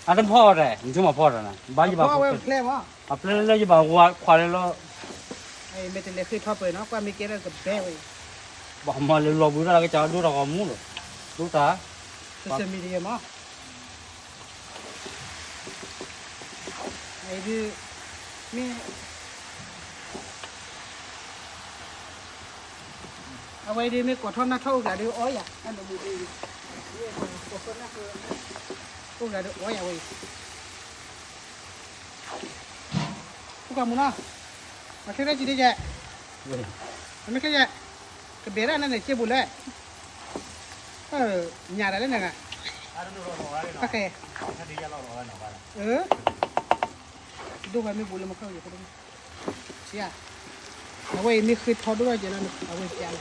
อันนั้นพ่อเลยมึงจะมาพ่อแล้วนะบ้านยี่บ้า พ่อไว้แพร่มั้ง อัปเลยยี่บ้าวัวควายเลย ไอ้เมทัลเล็กคือทอดไปเนาะกว่ามีเกลือกับแพร่ไว้ บ้ามาเลยรอบุญอะไรก็จะดูเราก็มุ่งเลยดูตา โซเชียลมีเดียมั้งไอ้ที่มีเอาไว้ดีไม่กดท่อนหน้าเท่ากันดูอ้อยอ่ะนั่นดูดีนี่กดท่อนหน้าคือกูกันดูอ้อยอ่ะเว้ยกูกับมึงเนาะมาที่ไหนจีดีแจไม่แค่แจกระเบียร์นั่นเนี่ยเจ็บบุญเลยnhà đấy này nè ok đâu phải mình bù lên một câu gì không chứ à nó quay mình khơi tháo đuôi cho nên nó quay chán